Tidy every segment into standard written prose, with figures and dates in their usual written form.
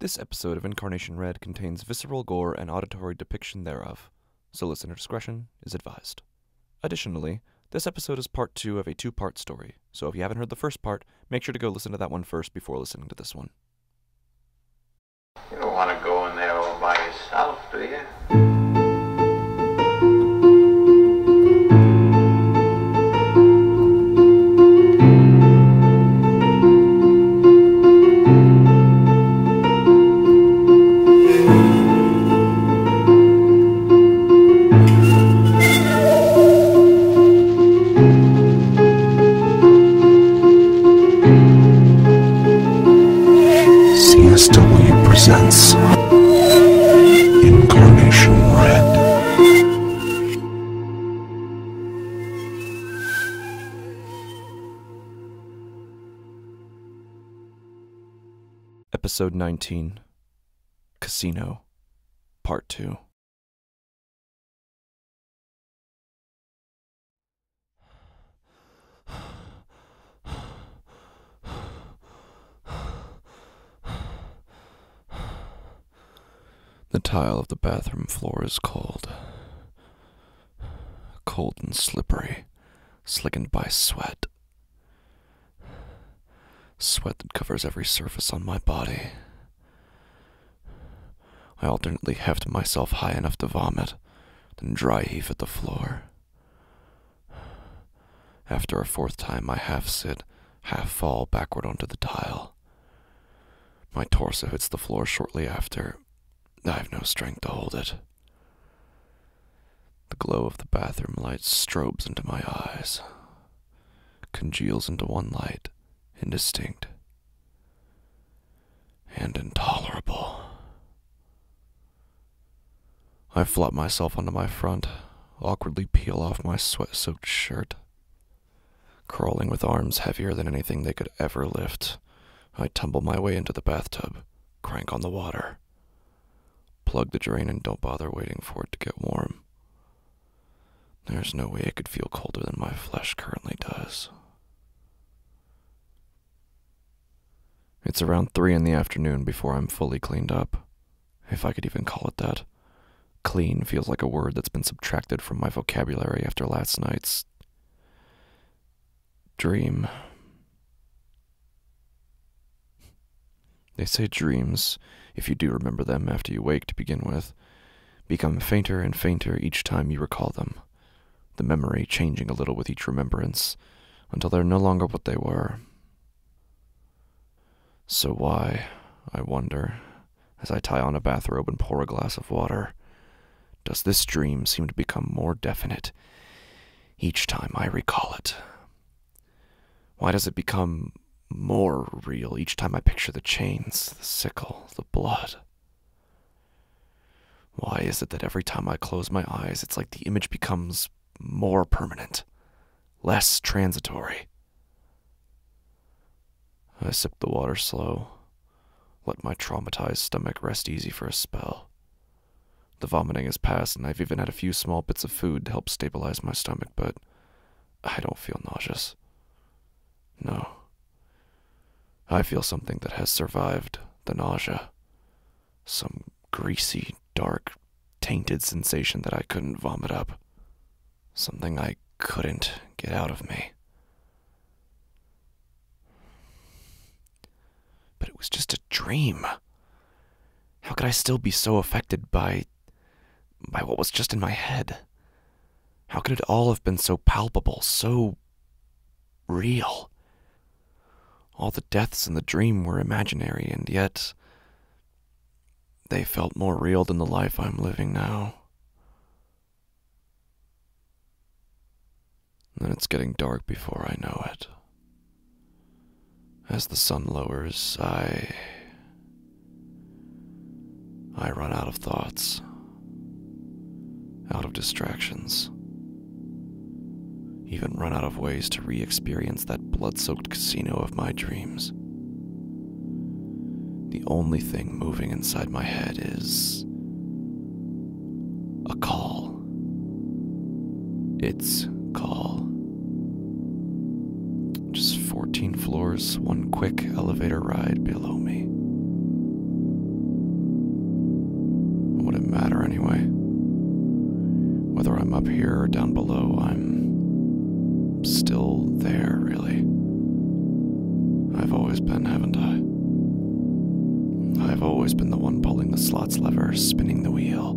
This episode of Incarnation Red contains visceral gore and auditory depiction thereof, so listener discretion is advised. Additionally, this episode is part 2 of a 2-part story, so if you haven't heard the first part, make sure to go listen to that one first before listening to this one. You don't want to go in there all by yourself, do you? C.s.w. presents Incarnation Red. Episode 19, Casino, Part 2. The tile of the bathroom floor is cold. Cold and slippery, slickened by sweat. Sweat that covers every surface on my body. I alternately heft myself high enough to vomit, then dry heave at the floor. After a fourth time, I half sit, half fall backward onto the tile. My torso hits the floor shortly after. I have no strength to hold it. The glow of the bathroom light strobes into my eyes, congeals into one light, indistinct and intolerable. I flop myself onto my front, awkwardly peel off my sweat-soaked shirt. Crawling with arms heavier than anything they could ever lift, I tumble my way into the bathtub, crank on the water. Plug the drain and don't bother waiting for it to get warm. There's no way it could feel colder than my flesh currently does. It's around 3 in the afternoon before I'm fully cleaned up, if I could even call it that. Clean feels like a word that's been subtracted from my vocabulary after last night's dream. They say dreams, if you do remember them after you wake to begin with, become fainter and fainter each time you recall them, the memory changing a little with each remembrance, until they're no longer what they were. So why, I wonder, as I tie on a bathrobe and pour a glass of water, does this dream seem to become more definite each time I recall it? Why does it become more real each time I picture the chains, the sickle, the blood? Why is it that every time I close my eyes, it's like the image becomes more permanent, less transitory? I sip the water slow, let my traumatized stomach rest easy for a spell. The vomiting has passed, and I've even had a few small bits of food to help stabilize my stomach, but I don't feel nauseous. No. I feel something that has survived the nausea. Some greasy, dark, tainted sensation that I couldn't vomit up. Something I couldn't get out of me. But it was just a dream. How could I still be so affected by what was just in my head? How could it all have been so palpable, so real? All the deaths in the dream were imaginary, and yet they felt more real than the life I'm living now. And then it's getting dark before I know it. As the sun lowers, I run out of thoughts, out of distractions, even run out of ways to re-experience that blood-soaked casino of my dreams. The only thing moving inside my head is a call. Its call. Just 14 floors, one quick elevator ride below me. anyway. Whether I'm up here or down below, I'm still there, really. I've always been, haven't I? I've always been the one pulling the slot's lever, spinning the wheel,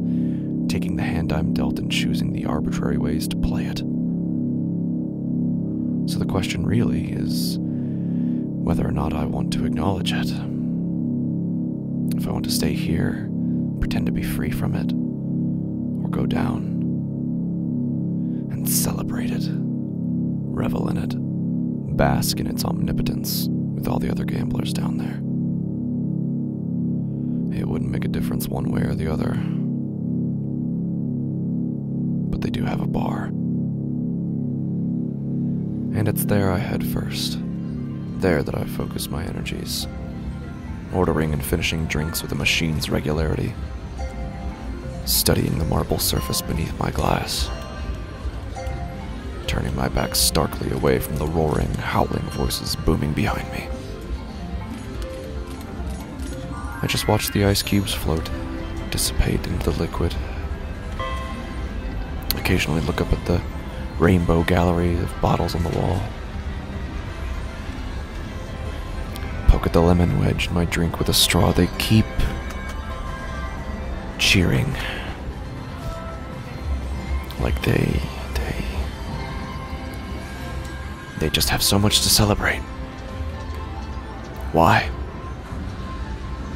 taking the hand I'm dealt and choosing the arbitrary ways to play it. So the question really is whether or not I want to acknowledge it. If I want to stay here, pretend to be free from it, or go down and celebrate it, revel in it, bask in its omnipotence with all the other gamblers down there. It wouldn't make a difference one way or the other. But they do have a bar. And it's there I head first. There that I focus my energies. Ordering and finishing drinks with a machine's regularity. Studying the marble surface beneath my glass. Turning my back starkly away from the roaring, howling voices booming behind me. I just watch the ice cubes float, dissipate into the liquid. Occasionally look up at the rainbow gallery of bottles on the wall. Poke at the lemon wedge in my drink with a straw. They keep cheering. Like they just have so much to celebrate. Why?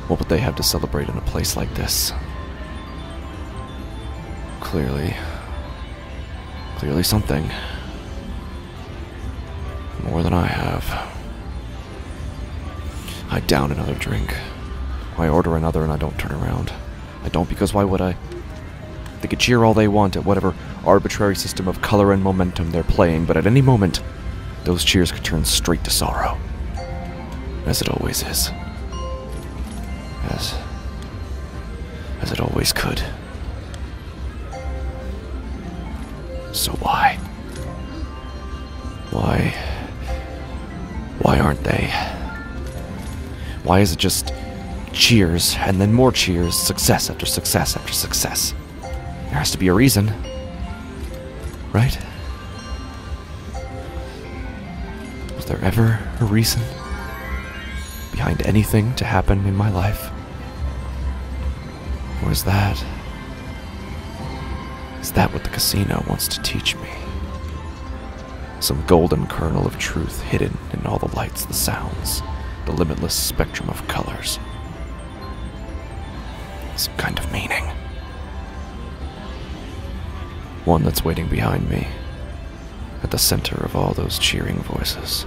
What would they have to celebrate in a place like this? Clearly something. More than I have. I down another drink. I order another and I don't turn around. I don't because why would I? They could cheer all they want at whatever arbitrary system of color and momentum they're playing, but at any moment, those cheers could turn straight to sorrow. As it always is. As it always could. So why? Why aren't they? Why is it just cheers and then more cheers, success after success after success? There has to be a reason, right? Was there ever a reason behind anything to happen in my life? Or is that what the casino wants to teach me? Some golden kernel of truth hidden in all the lights, the sounds, the limitless spectrum of colors. Some kind of meaning. One that's waiting behind me, at the center of all those cheering voices.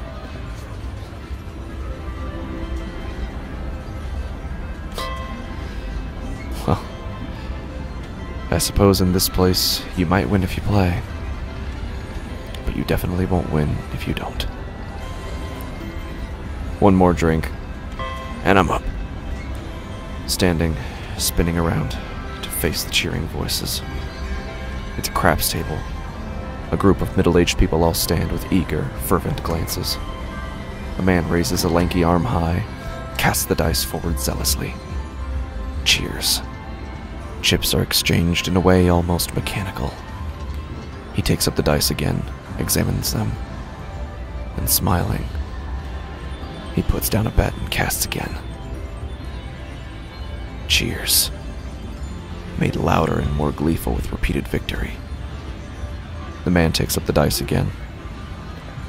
Well, I suppose in this place, you might win if you play. But you definitely won't win if you don't. One more drink, and I'm up. Standing, spinning around, to face the cheering voices. It's a craps table. A group of middle-aged people all stand with eager, fervent glances. A man raises a lanky arm high, casts the dice forward zealously. Cheers. Chips are exchanged in a way almost mechanical. He takes up the dice again, examines them, and smiling, he puts down a bet and casts again. Cheers. Made louder and more gleeful with repeated victory. The man takes up the dice again.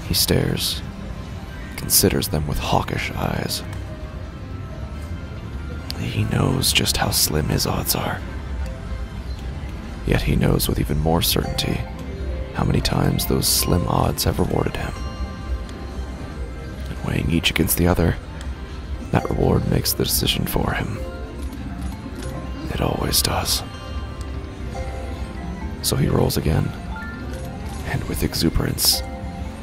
He stares, considers them with hawkish eyes. He knows just how slim his odds are. Yet he knows with even more certainty how many times those slim odds have rewarded him. And weighing each against the other, that reward makes the decision for him. It always does. So he rolls again, and with exuberance,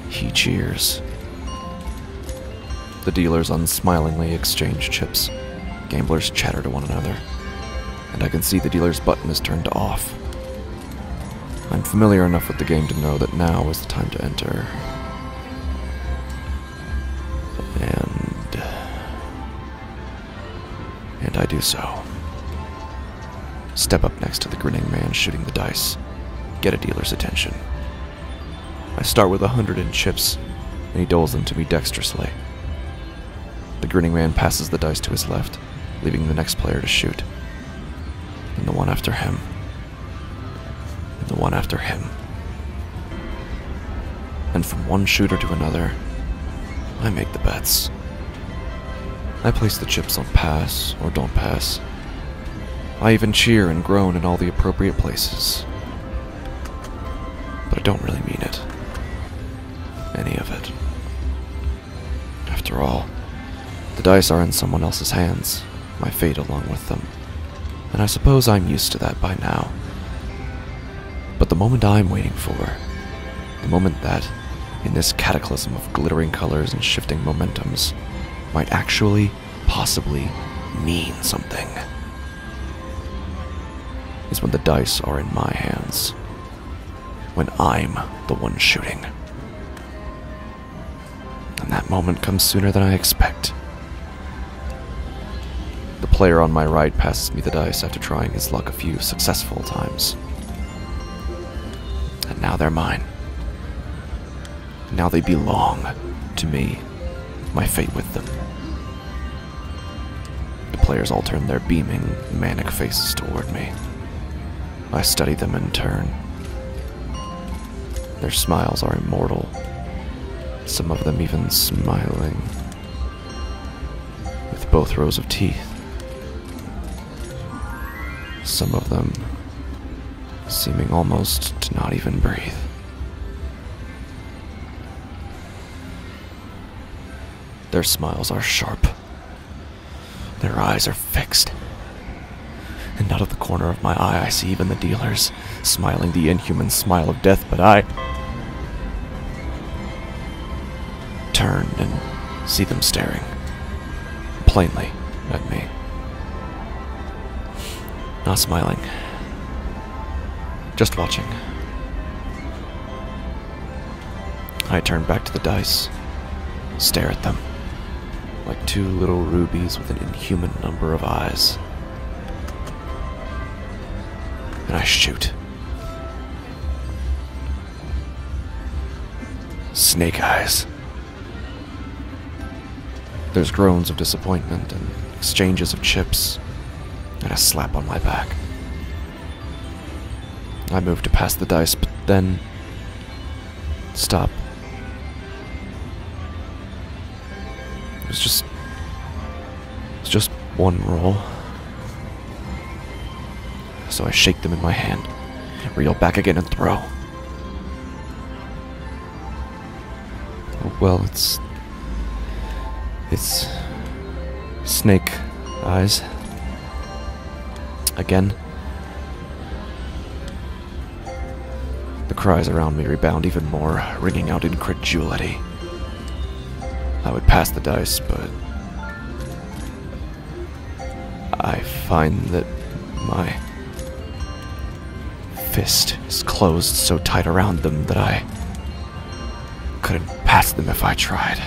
he cheers. The dealers unsmilingly exchange chips. Gamblers chatter to one another, and I can see the dealer's button is turned off. I'm familiar enough with the game to know that now is the time to enter. And I do so. Step up next to the grinning man shooting the dice. Get a dealer's attention. I start with 100 in chips, and he doles them to me dexterously. The grinning man passes the dice to his left, leaving the next player to shoot. And the one after him. And the one after him. And from one shooter to another, I make the bets. I place the chips on pass or don't pass. I even cheer and groan in all the appropriate places. But I don't really mean it. Any of it. After all, the dice are in someone else's hands, my fate along with them. And I suppose I'm used to that by now. But the moment I'm waiting for, the moment that, in this cataclysm of glittering colors and shifting momentums, might actually, possibly, mean something, is when the dice are in my hands. When I'm the one shooting. And that moment comes sooner than I expect. The player on my right passes me the dice after trying his luck a few successful times. And now they're mine. Now they belong to me, my fate with them. The players all turn their beaming, manic faces toward me. I study them in turn. Their smiles are immortal, some of them even smiling, with both rows of teeth. Some of them seeming almost to not even breathe. Their smiles are sharp. Their eyes are fixed. And out of the corner of my eye I see even the dealers, smiling the inhuman smile of death, but I turn and see them staring, plainly, at me. Not smiling. Just watching. I turn back to the dice, stare at them, like two little rubies with an inhuman number of eyes. And I shoot. Snake eyes. There's groans of disappointment and exchanges of chips, and a slap on my back. I move to pass the dice, but then stop. It's just one roll. So I shake them in my hand, reel back again and throw. Oh, well, it's snake eyes. Again. The cries around me rebound even more, ringing out incredulity. I would pass the dice, but I find that my fist is closed so tight around them that I couldn't pass them if I tried.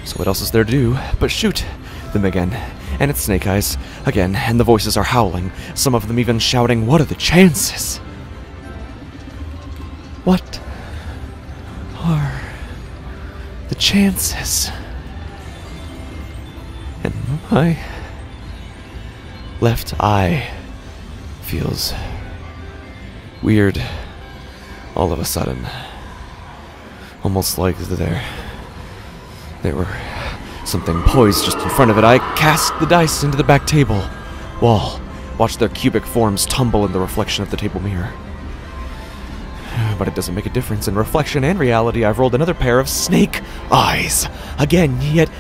So what else is there to do but shoot them again? And it's Snake Eyes again, and the voices are howling, some of them even shouting, "What are the chances? What are the chances?" And my left eye feels weird all of a sudden. Almost like there were something poised just in front of it. I cast the dice into the back table wall, watch their cubic forms tumble in the reflection of the table mirror. But it doesn't make a difference. In reflection and reality, I've rolled another pair of snake eyes. Again, yet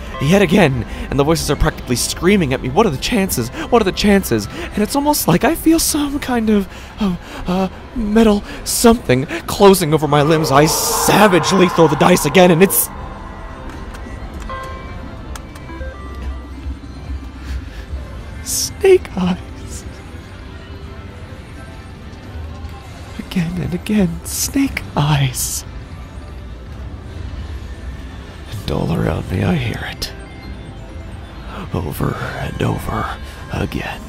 again. And the voices are practically screaming at me, "What are the chances? What are the chances?" And it's almost like I feel some kind of metal something closing over my limbs. I savagely throw the dice again, and it's snake eyes. Again and again, snake eyes. And all around me I hear it. over and over again.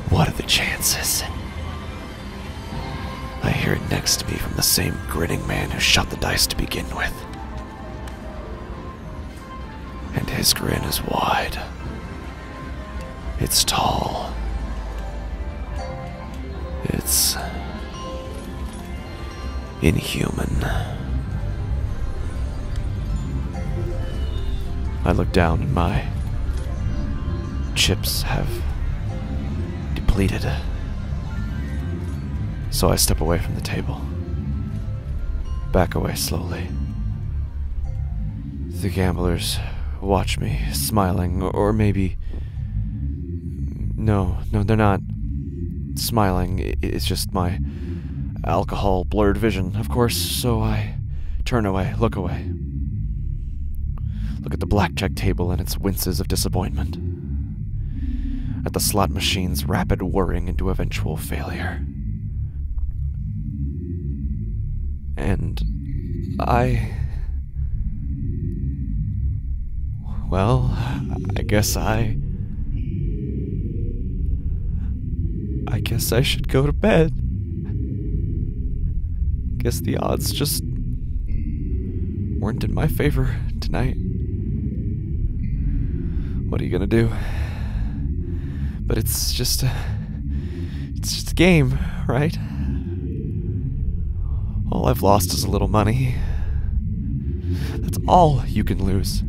What are the chances? I hear it next to me from the same grinning man who shot the dice to begin with. And his grin is wide. It's tall. It's inhuman. I look down and my chips have depleted. So I step away from the table. Back away slowly. The gamblers watch me, smiling, or maybe... No, they're not smiling. It's just my alcohol blurred vision, of course, so I turn away, look away. Look at the blackjack table and its winces of disappointment. At the slot machine's rapid whirring into eventual failure. And well, I guess I should go to bed. Guess the odds just weren't in my favor tonight. What are you gonna do? But it's just a game, right? All I've lost is a little money. That's all you can lose.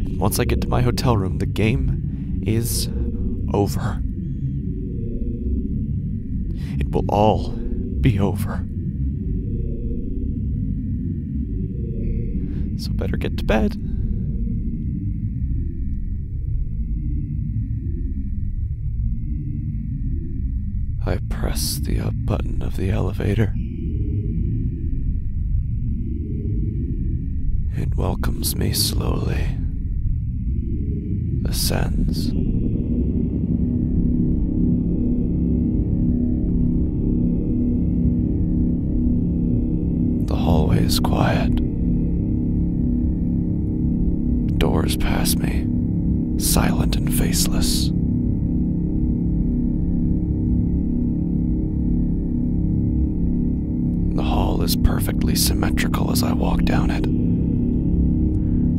And once I get to my hotel room, the game is over. It will all be over. So better get to bed. I press the up button of the elevator. It welcomes me slowly. Ascends. The hallway is quiet. Doors pass me, silent and faceless. The hall is perfectly symmetrical as I walk down it,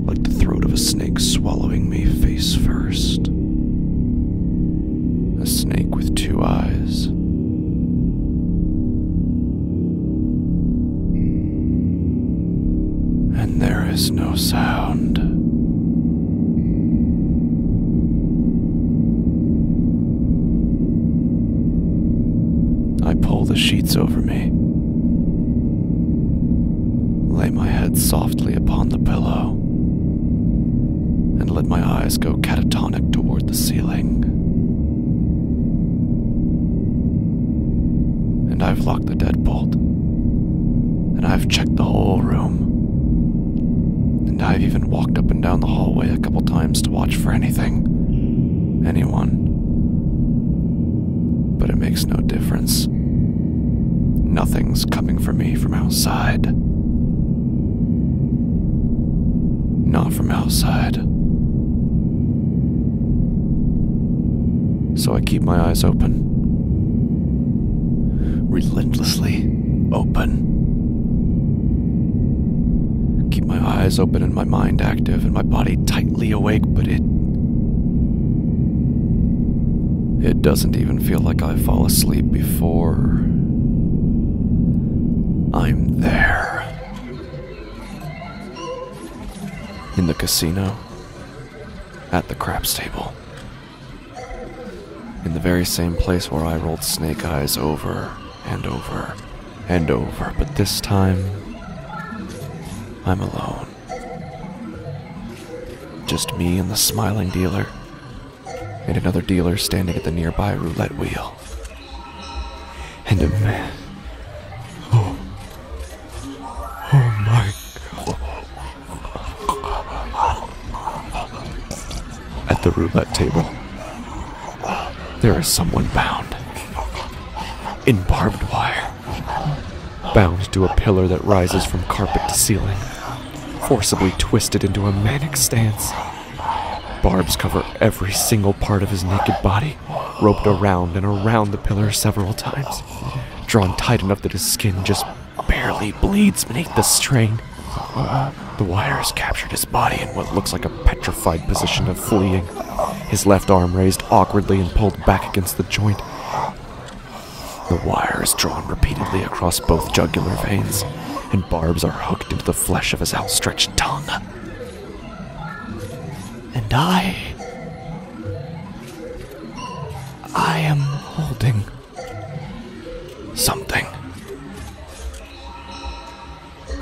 like the throat of a snake swallowing me face first. A snake with two eyes. And there is no sound. I pull the sheets over me, lay my head softly upon the pillow, and let my eyes go catatonic toward the ceiling. And I've locked the deadbolt, and I've checked the whole room. And I've even walked up and down the hallway a couple times to watch for anything, anyone. But it makes no difference. Nothing's coming for me from outside. Not from outside. So I keep my eyes open. Relentlessly open. Keep my eyes open and my mind active and my body tightly awake, but it doesn't even feel like I fall asleep before I'm there. In the casino, at the craps table, in the very same place where I rolled snake eyes over and over and over, but this time, I'm alone. Just me and the smiling dealer, and another dealer standing at the nearby roulette wheel. And a man. Oh my God. At the roulette table, there is someone bound. In barbed wire. Bound to a pillar that rises from carpet to ceiling. forcibly twisted into a manic stance. Barbs cover every single part of his naked body, roped around and around the pillar several times, drawn tight enough that his skin just barely bleeds beneath the strain. The wire has captured his body in what looks like a petrified position of fleeing, his left arm raised awkwardly and pulled back against the joint. The wire is drawn repeatedly across both jugular veins, and barbs are hooked into the flesh of his outstretched tongue. And I am holding something.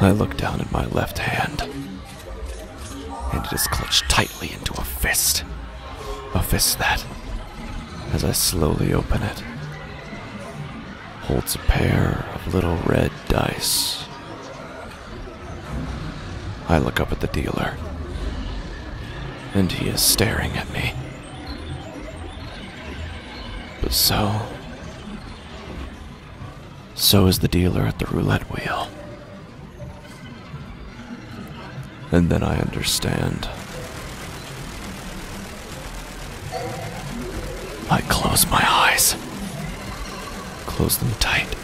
I look down at my left hand, and it is clutched tightly into a fist. A fist that, as I slowly open it, holds a pair of little red dice. I look up at the dealer, and he is staring at me. But so is the dealer at the roulette wheel. And then I understand. I close my eyes. Close them tight.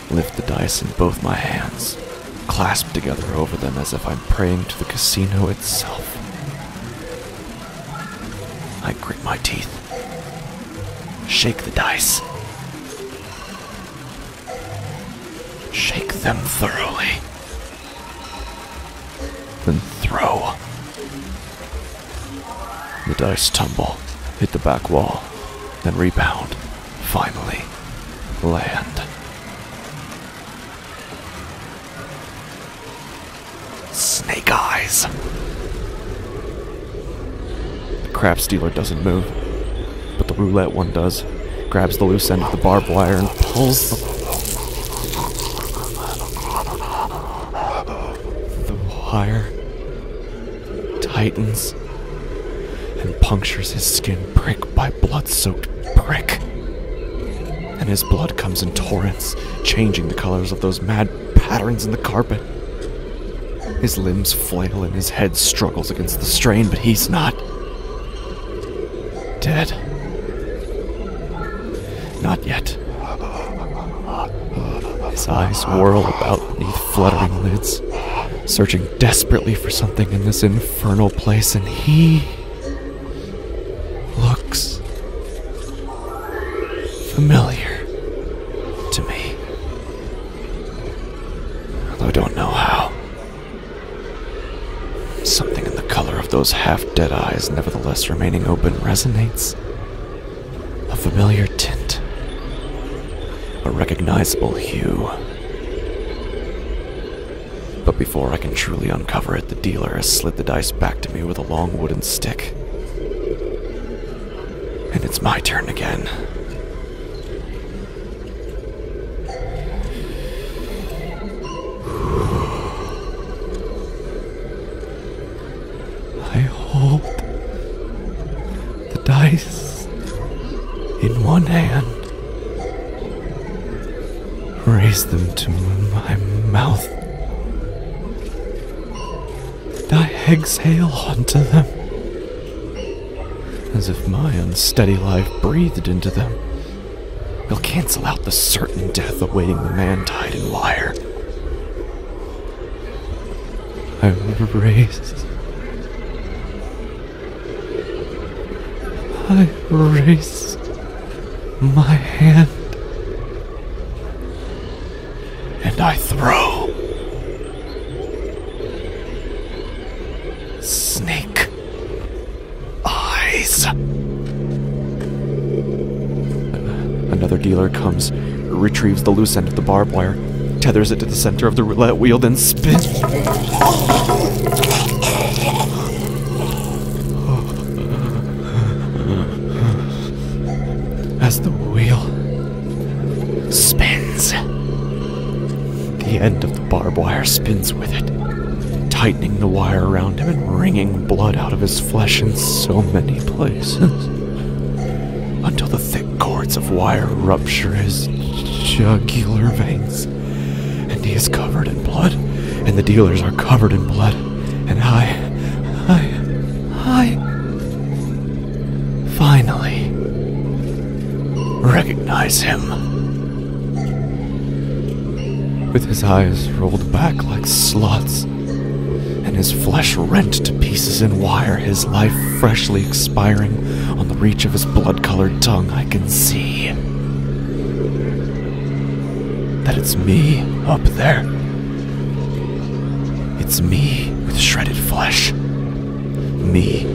Lift the dice in both my hands, clasp together over them as if I'm praying to the casino itself. I grit my teeth. Shake the dice. Shake them thoroughly. Then throw. The dice tumble, hit the back wall, then rebound, finally land. Snake eyes. The craps dealer doesn't move, but the roulette one does. Grabs the loose end of the barbed wire and pulls the wire tightens and punctures his skin prick by blood-soaked prick. And his blood comes in torrents, changing the colors of those mad patterns in the carpet. His limbs flail and his head struggles against the strain, but he's not dead. Not yet. His eyes whirl about beneath fluttering lids, searching desperately for something in this infernal place, and he looks familiar to me. Although I don't know how. Something in the color of those half-dead eyes, nevertheless remaining open, resonates. A familiar tint. A recognizable hue. But before I can truly uncover it, the dealer has slid the dice back to me with a long wooden stick. And it's my turn again. I hold the dice in one hand, raise them to my mouth, and I exhale onto them, as if my unsteady life breathed into them will cancel out the certain death awaiting the man tied in wire. I raise my hand, and I throw. Snake eyes. Another dealer comes, retrieves the loose end of the barbed wire, tethers it to the center of the roulette wheel, then spins. As the wheel spins, the end of the barbed wire spins with it, tightening the wire around him and wringing blood out of his flesh in so many places, until the thick cords of wire rupture his jugular veins, and he is covered in blood and the dealers are covered in blood, and I finally recognize him. With his eyes rolled back like slots, and his flesh rent to pieces in wire, his life freshly expiring on the reach of his blood-colored tongue, I can see that it's me up there. It's me with shredded flesh. Me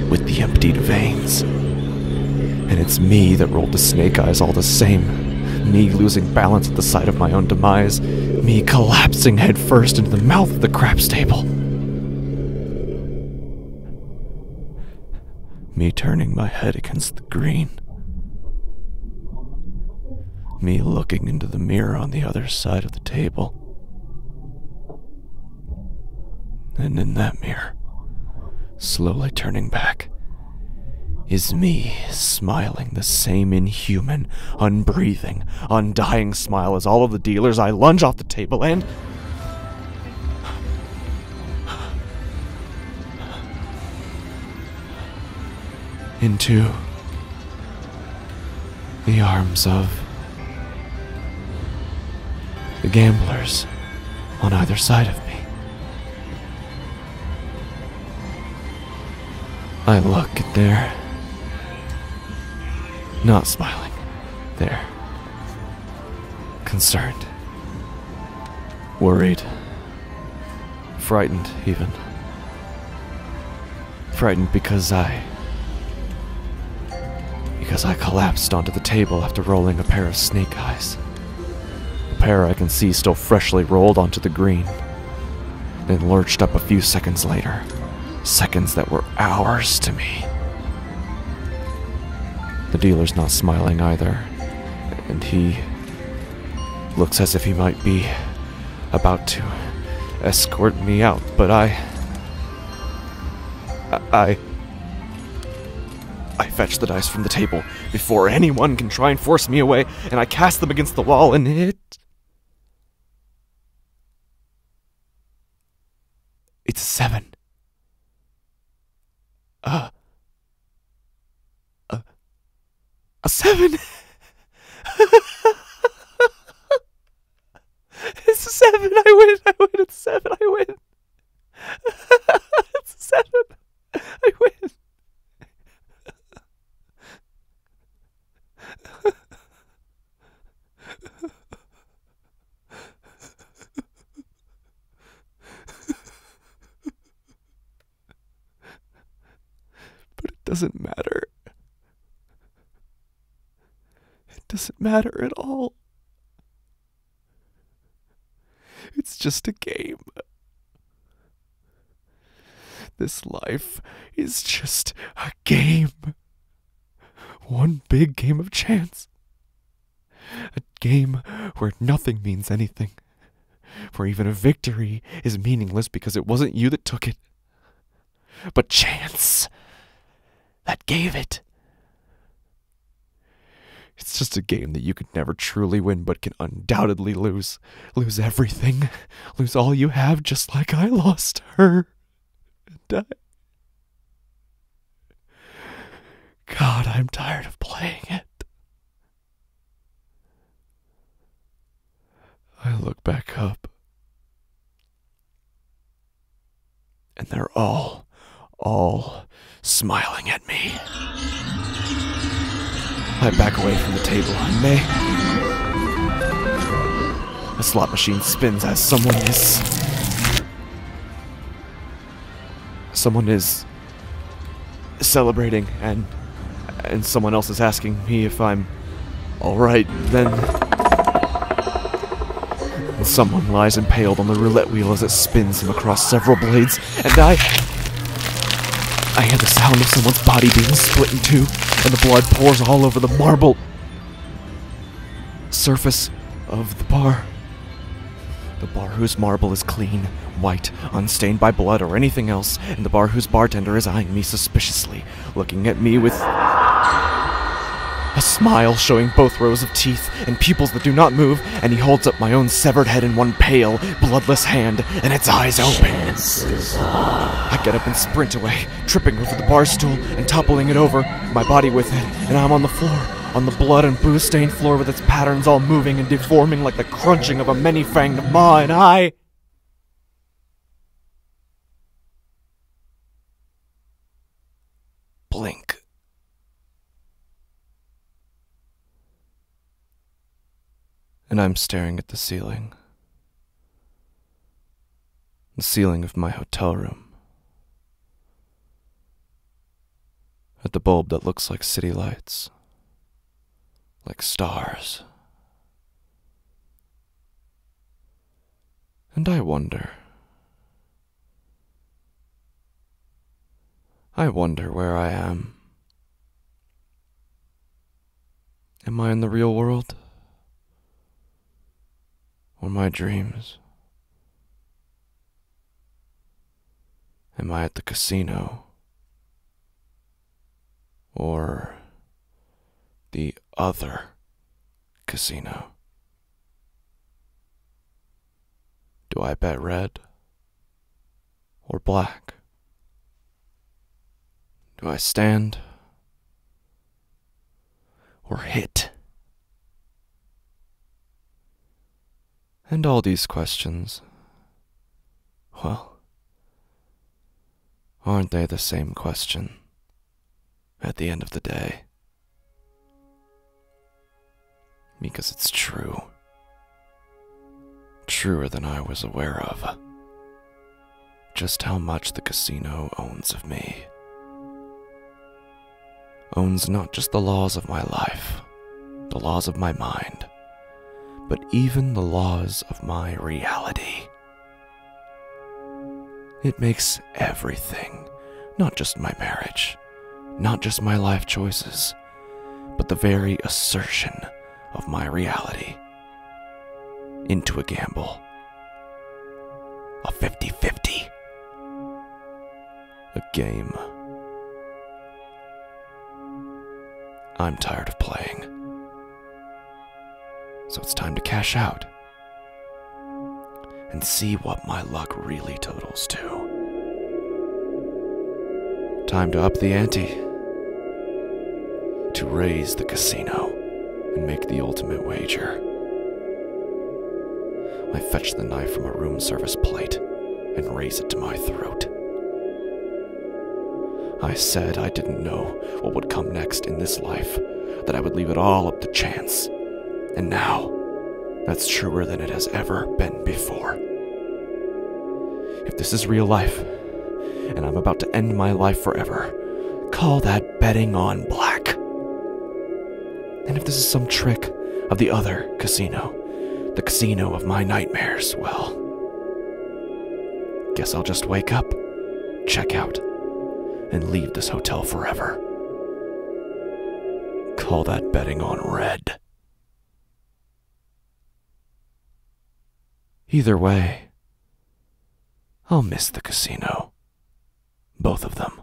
with the emptied veins. And it's me that rolled the snake eyes all the same. Me losing balance at the sight of my own demise. Me collapsing headfirst into the mouth of the craps table. Me turning my head against the green. Me looking into the mirror on the other side of the table. And in that mirror, slowly turning back, is me smiling the same inhuman, unbreathing, undying smile as all of the dealers. I lunge off the table and... into the arms of the gamblers on either side of me. I look at their... not smiling. They're concerned. Worried. Frightened, even. Frightened because I collapsed onto the table after rolling a pair of snake eyes. A pair I can see still freshly rolled onto the green, then lurched up a few seconds later. Seconds that were hours to me. The dealer's not smiling either, and he looks as if he might be about to escort me out, but I fetch the dice from the table before anyone can try and force me away, and I cast them against the wall, and it's a 7. A 7! It's a 7! I win! It's a 7! I win! It's a 7! I win! But it doesn't matter. It doesn't matter at all. It's just a game. This life is just a game. One big game of chance. A game where nothing means anything. Where even a victory is meaningless because it wasn't you that took it, but chance that gave it. It's just a game that you could never truly win but can undoubtedly lose. Lose everything. Lose all you have just like I lost her. And God, I'm tired of playing it. I look back up. And they're all smiling at me. I back away from the table, and the slot machine spins as someone is celebrating, and someone else is asking me if I'm alright. Then someone lies impaled on the roulette wheel as it spins him across several blades, and I hear the sound of someone's body being split in two, and the blood pours all over the marble surface of the bar. The bar whose marble is clean, white, unstained by blood or anything else, and the bar whose bartender is eyeing me suspiciously, looking at me with A smile showing both rows of teeth and pupils that do not move, and he holds up my own severed head in one pale, bloodless hand, and its eyes open. I get up and sprint away, tripping over the bar stool and toppling it over, my body with it, and I'm on the floor, on the blood and booze-stained floor with its patterns all moving and deforming like the crunching of a many-fanged maw, and I blink. And I'm staring at the ceiling. The ceiling of my hotel room. At the bulb that looks like city lights. Like stars. And I wonder where I am. Am I in the real world? Or my dreams? Am I at the casino? Or the other casino? Do I bet red or black? Do I stand or hit? And all these questions, well, aren't they the same question at the end of the day? Because it's true. Truer than I was aware of. Just how much the casino owns of me. Owns not just the laws of my life, the laws of my mind, but even the laws of my reality. It makes everything, not just my marriage, not just my life choices, but the very assertion of my reality, into a gamble. A 50-50. A game. I'm tired of playing. So it's time to cash out. And see what my luck really totals to. Time to up the ante. To raise the casino and make the ultimate wager. I fetch the knife from a room service plate and raise it to my throat. I said I didn't know what would come next in this life, that I would leave it all up to chance. And now, that's truer than it has ever been before. If this is real life, and I'm about to end my life forever, call that betting on black. And if this is some trick of the other casino, the casino of my nightmares, well, guess I'll just wake up, check out, and leave this hotel forever. Call that betting on red. Either way, I'll miss the casino. Both of them.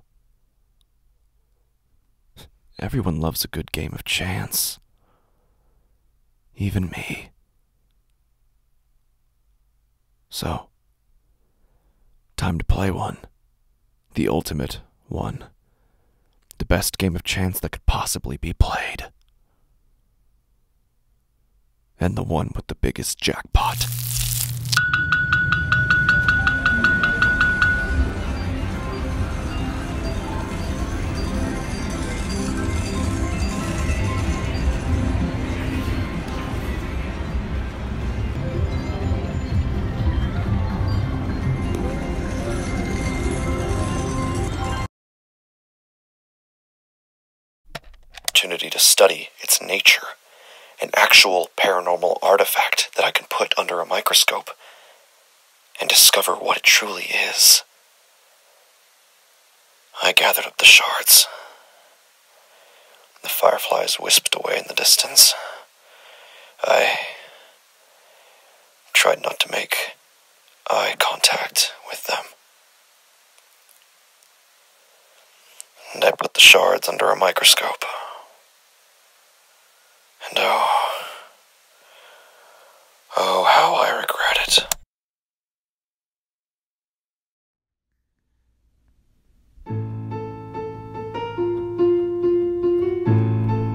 Everyone loves a good game of chance. Even me. So, time to play one. The ultimate one. The best game of chance that could possibly be played. And the one with the biggest jackpot. Opportunity to study its nature, an actual paranormal artifact that I can put under a microscope and discover what it truly is. I gathered up the shards. The fireflies wisped away in the distance. I tried not to make eye contact with them. And I put the shards under a microscope.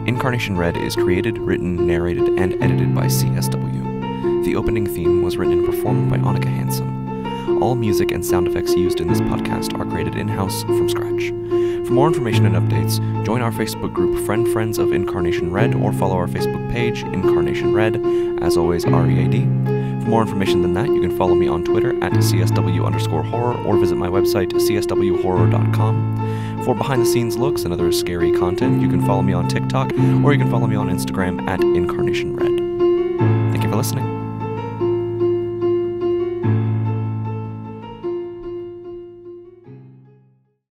Incarnation Red is created, written, narrated, and edited by c.s.w. The opening theme was written and performed by Annika Hansen. All music and sound effects used in this podcast are created in-house from scratch. For more information and updates, join our Facebook group Friends of Incarnation Red or follow our Facebook page, Incarnation Red, as always READ. For more information than that, you can follow me on Twitter at @CSW_horror or visit my website, cswhorror.com. For behind-the-scenes looks and other scary content, you can follow me on TikTok or you can follow me on Instagram at Incarnation Red. Thank you for listening.